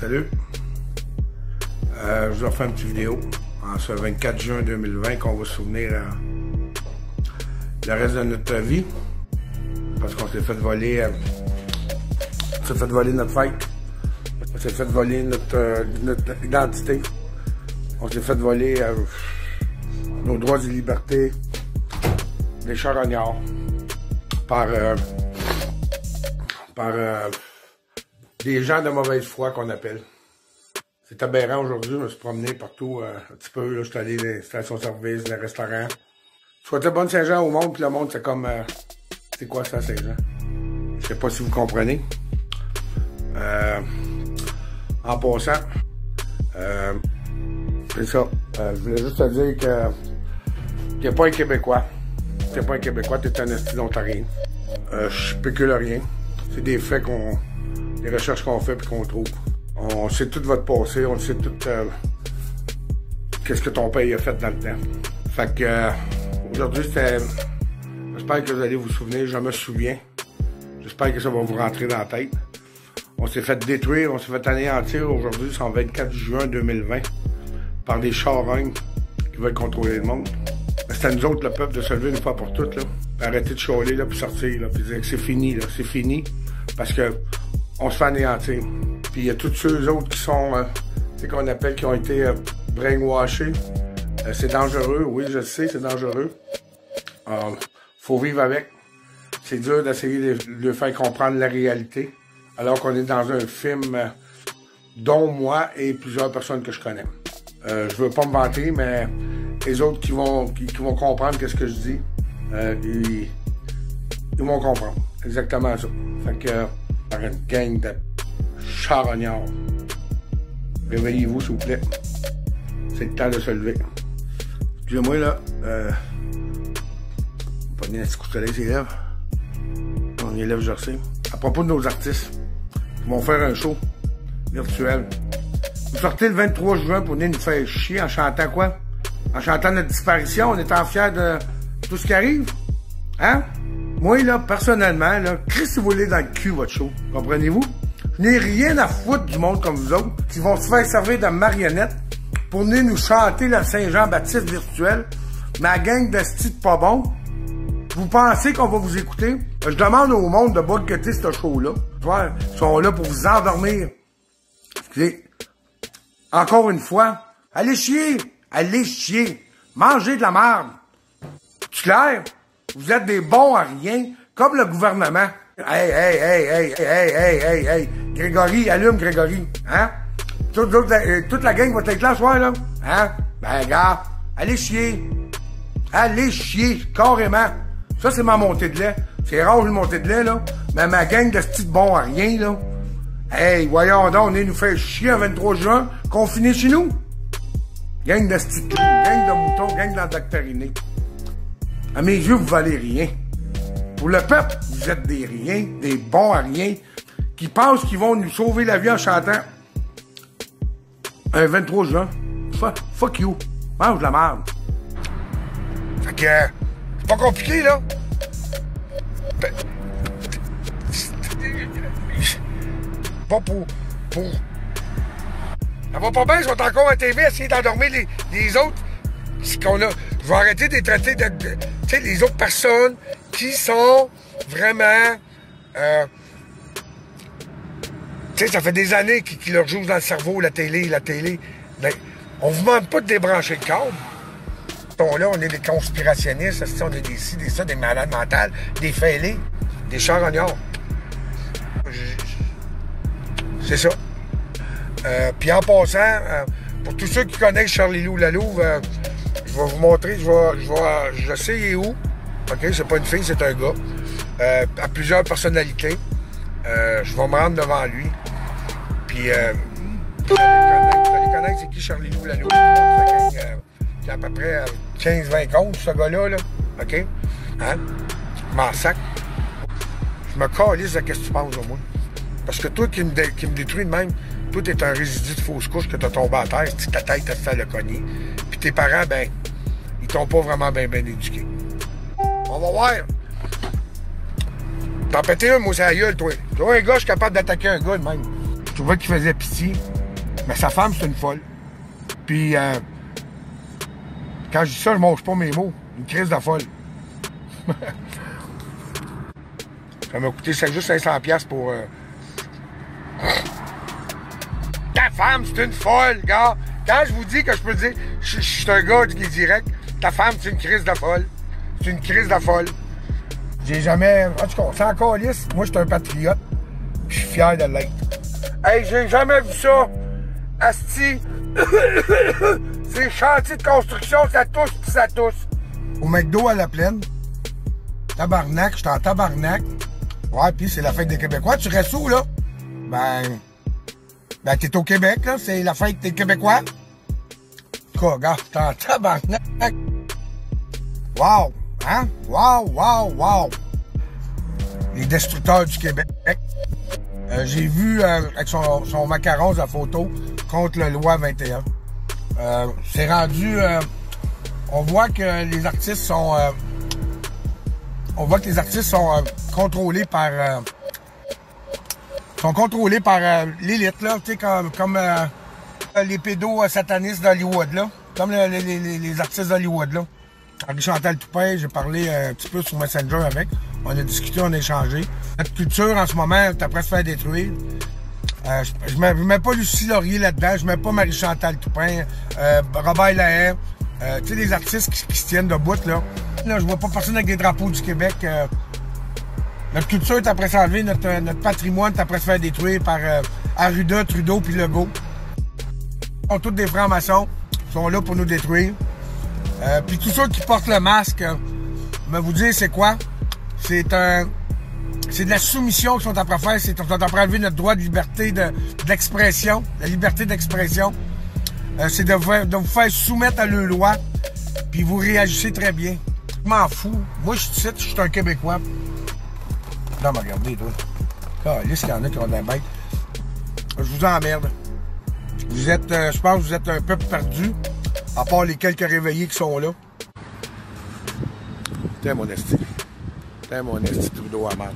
Salut! Je vous refais une petite vidéo en ce 24 juin 2020 qu'on va se souvenir le reste de notre vie parce qu'on s'est fait voler notre fête, on s'est fait voler notre identité, on s'est fait voler nos droits et libertés, les charognards par des gens de mauvaise foi qu'on appelle. C'est aberrant aujourd'hui, je me suis promené partout un petit peu, là, je suis allé dans les stations-service, dans les restaurants. Je souhaitais bonne Saint-Jean au monde, puis le monde c'est comme... c'est quoi ça, Saint-Jean? Je sais pas si vous comprenez. En passant, c'est ça. Je voulais juste te dire que t'es pas un Québécois. T'es pas un Québécois, t'es un esti d'Ontarien. Je spécule rien. C'est des faits des recherches qu'on fait puis qu'on trouve. On sait tout votre passé, on sait tout qu'est-ce que ton père a fait dans le temps. Fait que aujourd'hui c'était... J'espère que vous allez vous souvenir, je me souviens. J'espère que ça va vous rentrer dans la tête. On s'est fait détruire, on s'est fait anéantir aujourd'hui, c'est en 24 juin 2020, par des charognes qui veulent contrôler le monde. C'est à nous autres, le peuple, de se lever une fois pour toutes, là. Puis arrêter de chialer, là, puis sortir, là, puis dire que c'est fini, là, c'est fini. Parce que on se fait anéantir. Puis il y a tous ceux autres qui sont, c'est qu'on appelle, qui ont été brainwashés. C'est dangereux, oui, je le sais, c'est dangereux. Faut vivre avec. C'est dur d'essayer de faire comprendre la réalité, alors qu'on est dans un film dont moi et plusieurs personnes que je connais. Je veux pas me vanter, mais les autres qui vont comprendre qu'est-ce que je dis, ils vont comprendre. Exactement ça. Fait que, par une gang de charognards, réveillez-vous s'il vous plaît. C'est le temps de se lever. Excusez-moi là, pas bien un petit coup de soleil sur les lèvres. On y lève jersey. À propos de nos artistes, ils vont faire un show virtuel. Vous sortez le 23 juin pour venir nous faire chier en chantant quoi? En chantant notre disparition, en étant fiers de tout ce qui arrive? Hein? Moi, là, personnellement, là, Christ, vous voulez dans le cul, votre show. Comprenez-vous? Je n'ai rien à foutre du monde comme vous autres, qui vont se faire servir de marionnettes pour venir nous chanter le Saint-Jean-Baptiste virtuel. Ma gang de styles pas bon. Vous pensez qu'on va vous écouter? Je demande au monde de boycotter ce show-là. Ils sont là pour vous endormir. Excusez. Encore une fois, allez chier! Allez chier! Mangez de la merde! C'est clair? Vous êtes des bons à rien, comme le gouvernement. Hey! Grégory, allume Grégory. Hein? Toute la gang va être là ce soir, là. Hein? Ben, gars, allez chier! Allez chier, carrément! Ça, c'est ma montée de lait. C'est rare une montée de lait, là. Mais ma gang de petits bons à rien, là. Hey, voyons donc, on est nous faire chier un 23 juin, confinés chez nous. Gang de petits, gang de moutons, gang d'endoctrinés. À mes yeux, vous valez rien. Pour le peuple, vous êtes des riens, des bons à rien, qui pensent qu'ils vont nous sauver la vie en chantant un 23 juin. Fuck you. Mange de la merde. Fait que, c'est pas compliqué, là. Pas pour... Ça va pas bien, ils sont encore à TV à essayer d'endormir les autres. Je vais arrêter de les traiter tu sais, les autres personnes qui sont vraiment... tu sais, ça fait des années qu'ils leur jouent dans le cerveau, la télé. Ben, on vous demande pas de débrancher le câble. Là, on est des conspirationnistes, on est des ci, des ça, des malades mentales, des fêlés, des charognards. C'est ça. Puis en passant, pour tous ceux qui connaissent Charlie Lou Lalouve, je vais vous montrer, je sais il est où. OK, c'est pas une fille, c'est un gars. À plusieurs personnalités. Je vais me rendre devant lui. Puis, vous allez connaître c'est qui Charlie Lou Lalouve. Qui a à peu près 15-20 comptes, ce gars-là, là. OK? Hein? Je m'en sac. Je me calisse de qu'est-ce que tu penses de moi. Parce que toi qui me détruis de même, toi, t'es un résidu de fausse couche que t'as tombé à terre, ta tête t'a fait le cogner. Puis tes parents, ben, ils t'ont pas vraiment bien éduqué. On va voir. T'en péter un, moi, c'est la gueule, toi. Toi, un gars, je suis capable d'attaquer un gars de même. Je trouvais qu'il faisait pitié. Mais sa femme, c'est une folle. Puis, quand je dis ça, je mange pas mes mots. Une crise de folle. Ça m'a coûté juste 500$ pour... Ta femme, c'est une folle, gars. Quand je vous dis que je peux dire, je suis un gars qui est direct, ta femme, c'est une crise de folle. C'est une crise de folle. J'ai jamais... En tout cas, c'est encore lisse. Moi, je suis un patriote. Je suis fier de l'être. Hey, j'ai jamais vu ça. Asti. C'est chantier de construction, ça tousse pis ça tousse. Au McDo à la plaine. Tabarnak, j'étais en tabarnak. Ouais, pis c'est la fête des Québécois. Tu restes où, là? Ben, t'es au Québec, là. C'est la fête des Québécois. Quoi, gars, j'étais en tabarnak. Wow! Hein? Wow, wow, wow! Les destructeurs du Québec. J'ai vu avec son macaron sa photo contre le loi 21. C'est rendu... on voit que les artistes sont... contrôlés par... sont contrôlés par l'élite, là. Tu sais, comme les pédos satanistes d'Hollywood, là. Comme les artistes d'Hollywood, là. Avec Chantal Toupin, j'ai parlé un petit peu sur Messenger avec. On a discuté, on a échangé. Notre culture, en ce moment, est après se faire détruire. Je mets pas Lucie Laurier là-dedans, je mets pas Marie-Chantal Toupin, Robert Lahaye, tu sais, les artistes qui se tiennent debout, là. Là, je vois pas personne avec des drapeaux du Québec. Notre culture est après s'enlever, notre patrimoine est après se faire détruire par Arruda, Trudeau puis Legault. Ils sont tous des francs-maçons, ils sont là pour nous détruire. Puis tous ceux qui portent le masque, je vais vous dire c'est quoi? C'est de la soumission qu'ils sont après faire, ils sont après enlever notre droit de liberté d'expression, la liberté d'expression. C'est de vous faire soumettre à leurs lois, puis vous réagissez très bien. Je m'en fous. Moi, je suis un Québécois. Non, mais regardez, toi. Calisse qu'il y en a qui ont de la bête. Je vous emmerde. Vous êtes, je pense que vous êtes un peuple perdu, à part les quelques réveillés qui sont là. Tiens, mon esti. Tiens, mon esti, Trudeau à mal.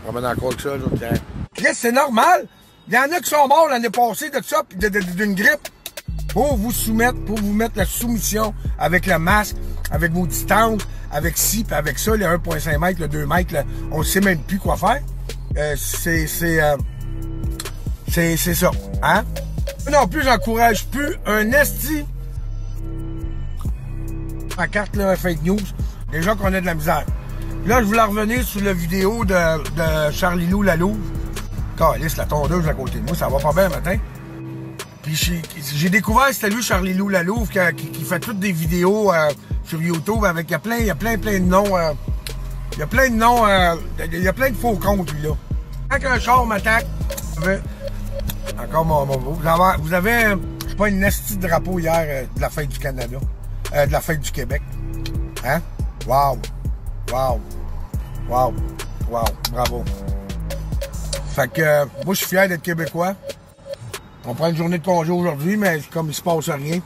Promène encore que ça, là. Tiens. Chris, c'est normal. Il y en a qui sont morts l'année passée de ça, puis d'une grippe. Pour vous soumettre, pour vous mettre la soumission avec le masque, avec vos distances, avec ci, puis avec ça, les 1,5 mètres, le 2 mètres, là, on ne sait même plus quoi faire. C'est ça, hein? Non plus, j'encourage plus un esti. Ma carte, là, fake news. Déjà qu'on a de la misère. Là, je voulais revenir sur la vidéo de Charlie Lou Lalouve. Calisse, la tondeuse à côté de moi, ça va pas bien le matin. Puis j'ai découvert, c'était lui, Charlie Lou Lalouve, qui fait toutes des vidéos sur YouTube avec, il y a plein de noms, il y a plein de noms, il y a plein de faux comptes, lui, là. Quand un char m'attaque, encore mon beau, vous avez, je sais pas, une esti de drapeau hier de la fête du Canada, de la fête du Québec. Hein? Wow! Wow! Wow! Wow! Bravo! Fait que, moi, je suis fier d'être Québécois. On prend une journée de congé aujourd'hui, mais comme il se passe rien,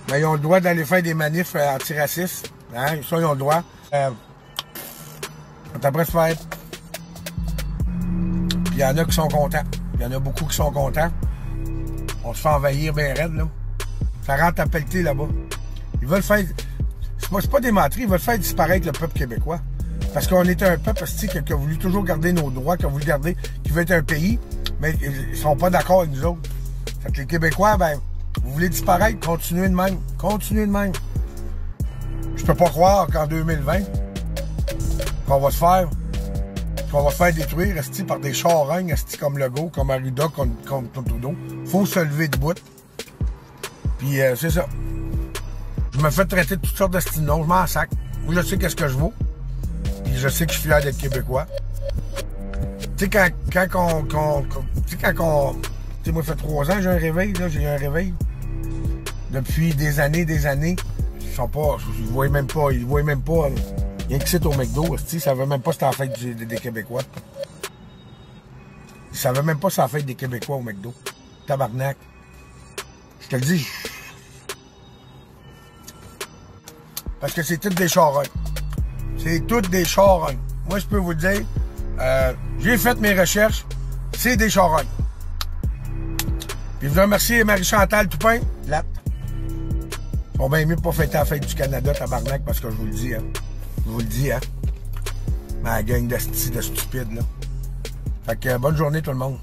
mais ils ont le droit d'aller faire des manifs antiracistes. Hein? Ça, ils ont le droit. Après se faire. Puis il y en a qui sont contents. Il y en a beaucoup qui sont contents. On se fait envahir bien raide, là. Ça rentre à pelleter là-bas. Ils veulent faire... C'est pas des menteries, ils veulent faire disparaître le peuple québécois. Parce qu'on est un peuple qui a voulu toujours garder nos droits, qui a voulu garder, qui veut être un pays, mais ils sont pas d'accord avec nous autres. Fait que les Québécois, ben, vous voulez disparaître, continuez de même. Continuez de même. Je peux pas croire qu'en 2020, qu'on va se faire détruire, esti, par des charognes, esti, comme Legault, comme Arruda, comme Trudeau. Faut se lever debout. Puis c'est ça. Je me fais traiter de toutes sortes de noms, je m'en sac. Moi, je sais qu'est-ce que je vaux. Puis je sais que je suis fier d'être Québécois. Tu sais, quand moi, ça fait 3 ans, j'ai un réveil, là, j'ai eu un réveil. Depuis des années, ils voient même pas, il y a que c'est au McDo, ils savaient même pas si c'était la fête des Québécois. Ils savaient même pas si c'était la fête des Québécois au McDo. Tabarnak. Je te le dis. Parce que c'est toutes des charognes. C'est toutes des charognes. Moi, je peux vous dire, j'ai fait mes recherches, c'est des charognes. Puis je veux remercier Marie-Chantal Toupin, Latte. Ils sont bien mieux pour fêter la fête du Canada, tabarnak, parce que je vous le dis, hein. Je vous le dis, hein. Ma gang de stupides, là. Fait que bonne journée tout le monde.